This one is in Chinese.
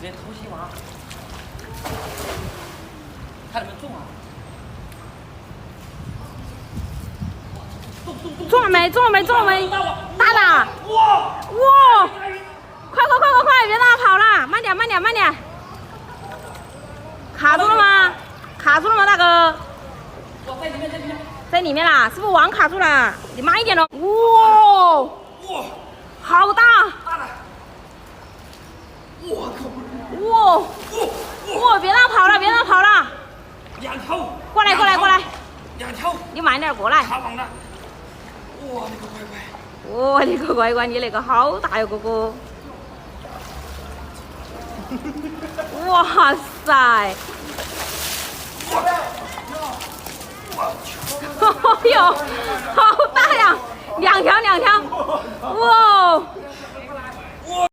直接偷袭吗？看你们中啊！中了没？中了没？中了没？大的！哇！哇！快快快快快，别让它跑了，慢点慢点慢点。卡住了吗？卡住了吗，大哥？哇，在里面，在里面。在里面啦，是不是网卡住了？你慢一点哦。哇！哇！好大！大的！我靠！哇！哇！别让它跑了，别让它跑了。两条！过来过来过来！两条！你慢点过来。卡网了！哇，你个乖乖！哇，你个乖乖，你那个好大哟，哥哥！哇塞！哎呦，好大呀！两条，哇！